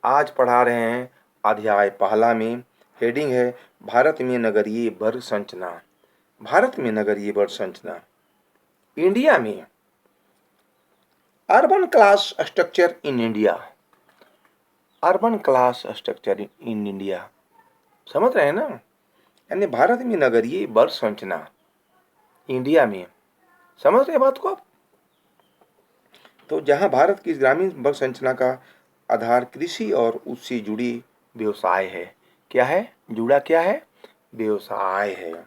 आज पढ़ा रहे हैं अध्याय पहला में। हेडिंग है भारत में नगरीय वर्ग संरचना। भारत में नगरीय वर्ग संरचना। इंडिया में urban class structure in India. Urban class structure in India, समझ रहे हैं ना। यानी भारत में नगरीय वर्ग संरचना इंडिया में, समझ रहे हैं बात को आप। तो जहां भारत की ग्रामीण वर्ग संरचना का आधार कृषि और उससे जुड़ी व्यवसाय है। क्या है? जुड़ा क्या है? व्यवसाय है,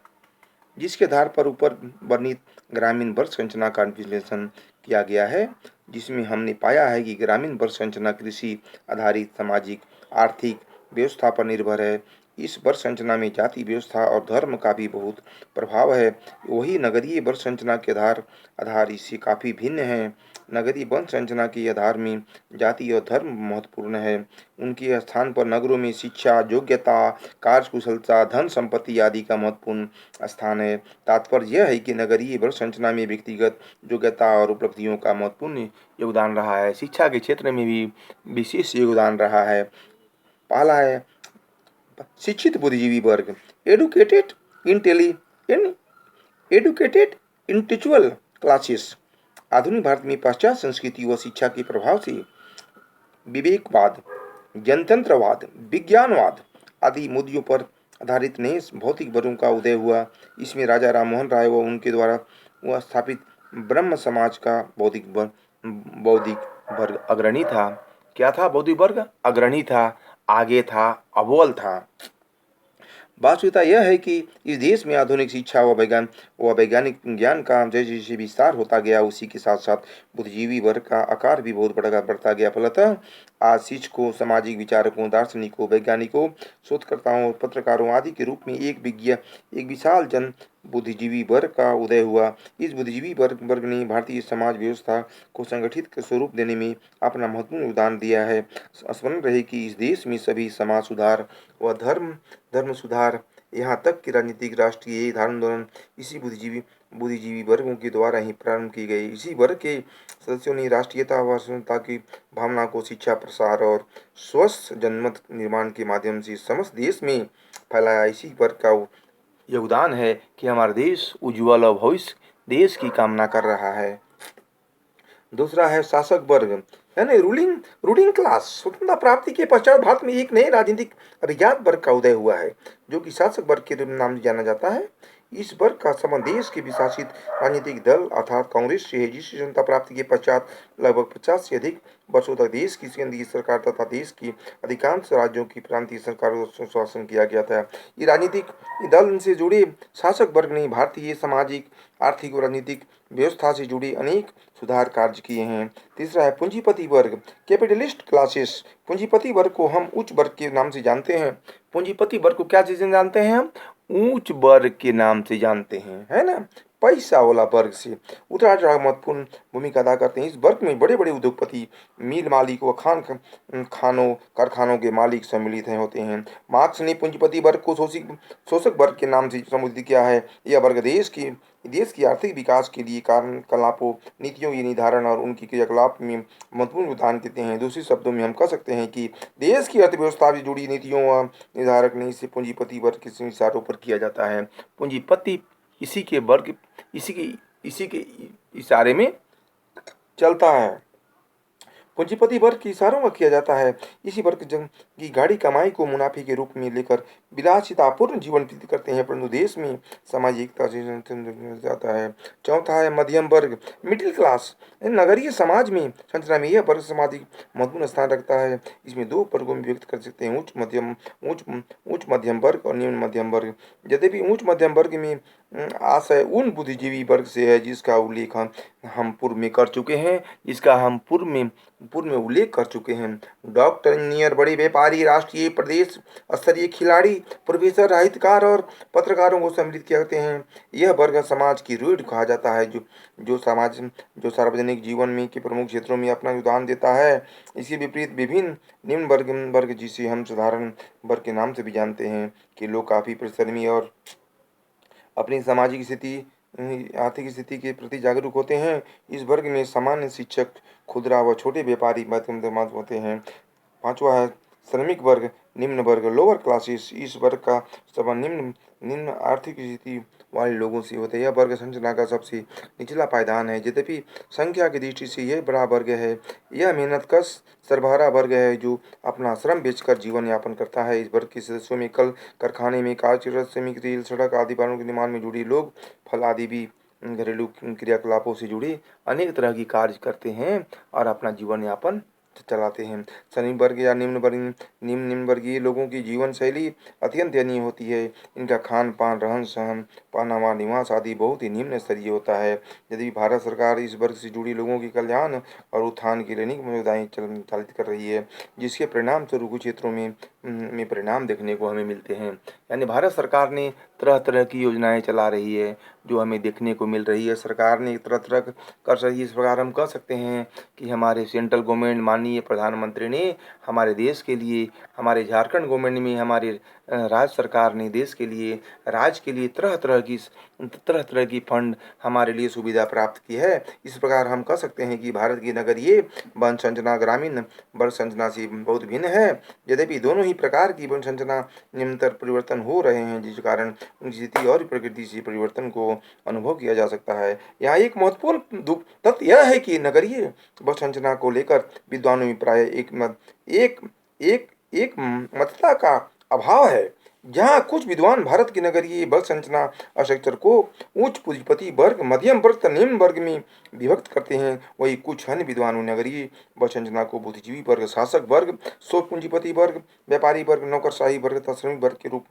जिसके आधार पर ऊपर वर्णित ग्रामीण वर्ग संरचना का विश्लेषण किया गया है, जिसमें हमने पाया है कि ग्रामीण वर्ग संरचना कृषि आधारित सामाजिक आर्थिक व्यवस्था पर निर्भर है। इस वर्ग संरचना में जाति व्यवस्था और धर्म का भी बहुत प्रभाव है। वही नगरीय वर्ग संरचना के आधार इससे काफ़ी भिन्न है। नगरीय वर्ग संरचना के आधार में जाति और धर्म महत्वपूर्ण है। उनके स्थान पर नगरों में शिक्षा, योग्यता, कार्यकुशलता, धन संपत्ति आदि का महत्वपूर्ण स्थान है। तात्पर्य यह है कि नगरीय वर्ग संरचना में व्यक्तिगत योग्यता और उपलब्धियों का महत्वपूर्ण योगदान रहा है। शिक्षा के क्षेत्र में भी विशेष योगदान रहा है। पहला है शिक्षित बुद्धिजीवी वर्ग, एडुकेटेड एडुकेटेड इंटेलेक्चुअल क्लासेस। आधुनिक भारत में पाश्चात्य संस्कृति व शिक्षा के प्रभाव से विवेकवाद, जनतंत्रवाद, विज्ञानवाद आदि मुद्दों पर आधारित नए भौतिक वर्गों का उदय हुआ। इसमें राजा राममोहन राय व उनके द्वारा वह स्थापित ब्रह्म समाज का बौद्धिक वर्ग अग्रणी था। क्या था? बौद्धिक वर्ग अग्रणी था, आगे था, अव्वल था। वास्तविकता यह है कि इस देश में आधुनिक शिक्षा व वैज्ञानिक ज्ञान का जैसे जैसे विस्तार होता गया, उसी के साथ साथ बुद्धिजीवी वर्ग का आकार भी बहुत बढ़ता गया। फलतः आज शिक्षकों, सामाजिक विचारकों, दार्शनिकों, वैज्ञानिकों, शोधकर्ताओं, पत्रकारों आदि के रूप में एक विशाल जन बुद्धिजीवी वर्ग का उदय हुआ। इस बुद्धिजीवी वर्ग ने भारतीय समाज व्यवस्था को संगठित स्वरूप देने में अपना महत्वपूर्ण योगदान दिया है। स्मरण रहे कि इस देश में सभी समाज सुधार व धर्म सुधार, यहाँ तक कि राजनीतिक राष्ट्रीय आंदोलन इसी बुद्धिजीवी वर्गों के द्वारा ही प्रारंभ की गई। इसी वर्ग के सदस्यों ने राष्ट्रीयता व स्वतंत्रता की भावना को शिक्षा, प्रसार और स्वस्थ जनमत निर्माण के माध्यम से समस्त देश में फैलाया। इसी वर्ग का योगदान है कि हमारा देश उज्ज्वल और भविष्य देश की कामना कर रहा है। दूसरा है शासक वर्ग, यानी रूलिंग क्लास। स्वतंत्रता प्राप्ति के पश्चात भारत में एक नए राजनीतिक अभिजात वर्ग का उदय हुआ है, जो कि शासक वर्ग के नाम से जाना जाता है। इस वर्ग का संबंध देश के विशासित राजनीतिक दल अर्थात कांग्रेस से है, जिससे स्वतंत्रता प्राप्ति के पश्चात लगभग 50 से अधिक वर्षों तक देश की केंद्रीय सरकार तथा देश की अधिकांश राज्यों की प्रांतीय सरकारों का शासन किया गया था। ये राजनीतिक दल से जुड़े शासक वर्ग ने भारतीय सामाजिक, आर्थिक और राजनीतिक व्यवस्था से जुड़े अनेक सुधार कार्य किए हैं। तीसरा है पूंजीपति वर्ग, कैपिटलिस्ट क्लासेस। पूंजीपति वर्ग को हम उच्च वर्ग के नाम से जानते हैं। पूंजीपति वर्ग को क्या चीजें जानते हैं हम? उच्च वर्ग के नाम से जानते हैं, है ना। पैसा वाला वर्ग से उतार चढ़ाव महत्वपूर्ण भूमिका अदा करते हैं। इस वर्ग में बड़े बड़े उद्योगपति, मिल मालिक व कारखानों के मालिक सम्मिलित होते हैं। मार्क्स ने पूंजीपति वर्ग को शोषक वर्ग के नाम से संबोधित किया है। यह वर्ग देश की आर्थिक विकास के लिए कार्यकलापों, नीतियों के निर्धारण और उनकी क्रियाकलाप में महत्वपूर्ण योगदान देते हैं। दूसरे शब्दों में हम कह सकते हैं कि देश की अर्थव्यवस्था से जुड़ी नीतियों व निर्धारक ने इसे पूंजीपति वर्ग के इशारों पर किया जाता है। पूंजीपति इसी के इशारे में चलता है। पूंजीपति वर्ग के इशारों का किया जाता है। इसी वर्ग की गाढ़ी कमाई को मुनाफे के रूप में लेकर विलासितापूर्ण जीवन व्यतीत करते हैं, परंतु देश में सामाजिकता से जाता है। चौथा है मध्यम वर्ग, मिडिल क्लास। नगरीय समाज में संरचना में यह वर्ग सामाजिक महत्वपूर्ण स्थान रखता है। इसमें दो वर्गों में व्यक्त कर सकते हैं, उच्च मध्यम वर्ग और निम्न मध्यम वर्ग। यद्यपि उच्च मध्यम वर्ग में आशय उन बुद्धिजीवी वर्ग से है जिसका उल्लेख हम पूर्व में कर चुके हैं, उल्लेख कर चुके हैं। डॉक्टर, इंजीनियर, बड़े व्यापारी, राष्ट्रीय प्रदेश स्तरीय खिलाड़ी, प्रोफेसर, साहित्यकार और पत्रकारों को सम्मिलित किया जाते हैं। यह वर्ग समाज की रीढ़ कहा जाता है, जो सार्वजनिक जीवन में के प्रमुख क्षेत्रों में अपना योगदान देता है। इसके विपरीत विभिन्न निम्न वर्ग जिसे हम साधारण वर्ग के नाम से भी जानते हैं, कि लोग काफी परिश्रमी और अपनी सामाजिक स्थिति, आर्थिक स्थिति के प्रति जागरूक होते हैं। इस वर्ग में सामान्य शिक्षक, खुदरा व छोटे व्यापारी मध्यम होते हैं। पांचवा है श्रमिक वर्ग, निम्न वर्ग, लोअर क्लासेस। इस वर्ग का संबंध निम्न निम्न आर्थिक स्थिति वाले लोगों से होता है। यह वर्ग संरचना का सबसे निचला पायदान है। यद्यपि संख्या की दृष्टि से यह बड़ा वर्ग है। यह मेहनतकश सरबराह वर्ग है जो अपना श्रम बेचकर जीवन यापन करता है। इस वर्ग के सदस्यों में कल कारखाने में कार्यरत श्रमिक, रेल, सड़क आदि के निर्माण में जुड़े लोग, फल आदि भी घरेलू क्रियाकलापों से जुड़े अनेक तरह की कार्य करते हैं और अपना जीवन यापन चलाते हैं। श्रमिक वर्ग या निम्न वर्गीय लोगों की जीवन शैली अत्यंत दयनीय होती है। इनका खान पान, रहन सहन, पहनावा, निवास आदि बहुत ही निम्न स्तरीय होता है। यदि भारत सरकार इस वर्ग से जुड़ी लोगों के कल्याण और उत्थान के लिए अनेक योजनाएं चालित कर रही है, जिसके परिणाम स्वरूप कुछ क्षेत्रों में परिणाम देखने को हमें मिलते हैं। यानी भारत सरकार ने तरह तरह की योजनाएं चला रही है जो हमें देखने को मिल रही है। सरकार ने तरह तरह कर रही है। इस प्रकार हम कह सकते हैं कि हमारे सेंट्रल गवर्नमेंट, माननीय प्रधानमंत्री ने हमारे देश के लिए, हमारे झारखंड गवर्नमेंट में हमारे राज्य सरकार ने देश के लिए, राज्य के लिए तरह तरह की फंड हमारे लिए सुविधा प्राप्त की है। इस प्रकार हम कह सकते हैं कि भारत की नगरीय वन संरचना ग्रामीण वन संरचना से बहुत भिन्न है। यद्यपि दोनों ही प्रकार की वन संरचना निरंतर परिवर्तन हो रहे हैं, जिस कारण उनकी स्थिति और प्रकृति से परिवर्तन को अनुभव किया जा सकता है। यहाँ एक महत्वपूर्ण तथ्य यह है कि नगरीय वन संरचना को लेकर विद्वानों में प्राय एक मतता का अभाव है। जहाँ कुछ विद्वान भारत की नगरीय बल संरचना स्ट्रक्चर को उच्च पूंजीपति वर्ग, मध्यम वर्ग तथा निम्न वर्ग में विभक्त करते हैं, वही कुछ अन्य विद्वान नगरीय बल संरचना को बुद्धिजीवी वर्ग, शासक वर्ग, शोध पूंजीपति वर्ग, व्यापारी वर्ग, नौकरशाही वर्ग तथा श्रमिक वर्ग के रूप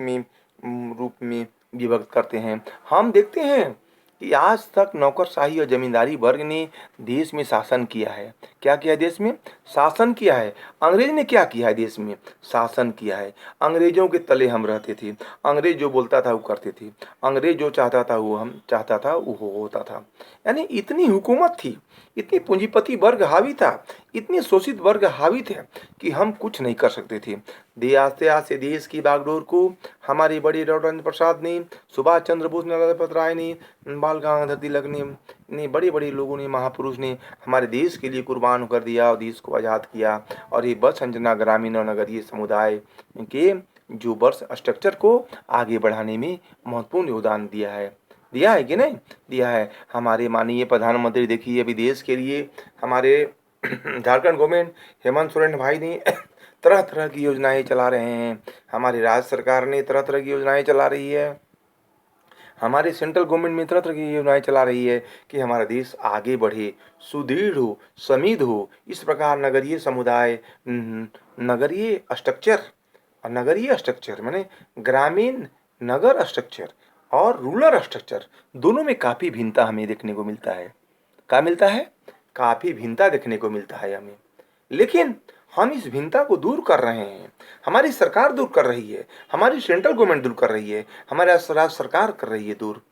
में विभक्त करते हैं। हम देखते हैं कि आज तक नौकरशाही और जमींदारी वर्ग ने देश में शासन किया है। क्या किया है देश में? शासन किया है। अंग्रेज ने क्या किया है देश में? शासन किया है। अंग्रेजों के तले हम रहते थे। अंग्रेज जो बोलता था वो करते थे। अंग्रेज जो चाहता था वो हम चाहता था वो होता था। यानी इतनी हुकूमत थी, इतनी पूंजीपति वर्ग हावी था, इतने शोषित वर्ग हावी थे कि हम कुछ नहीं कर सकते थे। आस्ते आस्ते देश की बागडोर को हमारे बड़े राजेंद्र प्रसाद ने, सुभाष चंद्र बोस ने, लजपत राय ने, बाल गंगाधर तिलक ने बड़े बड़े लोगों ने, महापुरुष ने हमारे देश के लिए कुर्बान कर दिया और देश को आज़ाद किया। और ये बल संरचना ग्रामीण और नगरीय समुदाय के जो वर्ष स्ट्रक्चर को आगे बढ़ाने में महत्वपूर्ण योगदान दिया है कि नहीं दिया है। हमारे माननीय प्रधानमंत्री देखिए अभी देश के लिए हमारे झारखंड गवर्नमेंट हेमंत सोरेन भाई ने तरह तरह की योजनाएं चला रहे हैं। हमारी राज्य सरकार ने तरह तरह की योजनाएं चला रही है। हमारे सेंट्रल गवर्नमेंट में तरह तरह की योजनाएं चला रही है कि हमारा देश आगे बढ़े, सुदृढ़ हो, समृद्ध हो। इस प्रकार नगरीय समुदाय, नगरीय स्ट्रक्चर माने ग्रामीण नगर स्ट्रक्चर और रूरल स्ट्रक्चर दोनों में काफ़ी भिन्नता हमें देखने को मिलता है। क्या मिलता है? काफ़ी भिन्नता देखने को मिलता है हमें। लेकिन हम इस भिन्नता को दूर कर रहे हैं। हमारी सरकार दूर कर रही है, हमारी सेंट्रल गवर्नमेंट दूर कर रही है, हमारी राज्य सरकार कर रही है दूर।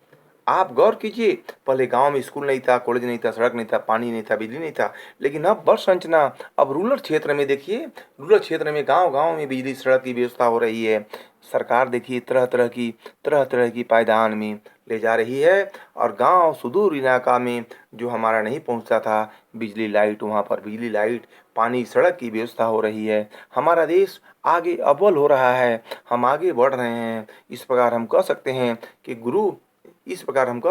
आप गौर कीजिए, पहले गांव में स्कूल नहीं था, कॉलेज नहीं था, सड़क नहीं था, पानी नहीं था, बिजली नहीं था। लेकिन अब बस संरचना, अब रूरल क्षेत्र में देखिए, रूरल क्षेत्र में गांव गांव में बिजली सड़क की व्यवस्था हो रही है। सरकार देखिए तरह तरह की पायदान में ले जा रही है और गांव सुदूर इलाका में जो हमारा नहीं पहुंचता था बिजली लाइट, वहां पर बिजली लाइट, पानी, सड़क की व्यवस्था हो रही है। हमारा देश आगे अव्वल हो रहा है, हम आगे बढ़ रहे हैं। इस प्रकार हम कह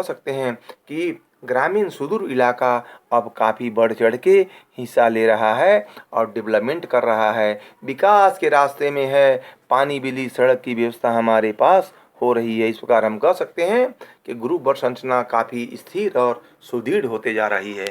सकते हैं कि ग्रामीण सुदूर इलाका अब काफ़ी बढ़ चढ़ के हिस्सा ले रहा है और डेवलपमेंट कर रहा है, विकास के रास्ते में है। पानी, बिजली, सड़क की व्यवस्था हमारे पास हो रही है। इस प्रकार हम कह सकते हैं कि गुरु वर संरचना काफ़ी स्थिर और सुदृढ़ होते जा रही है।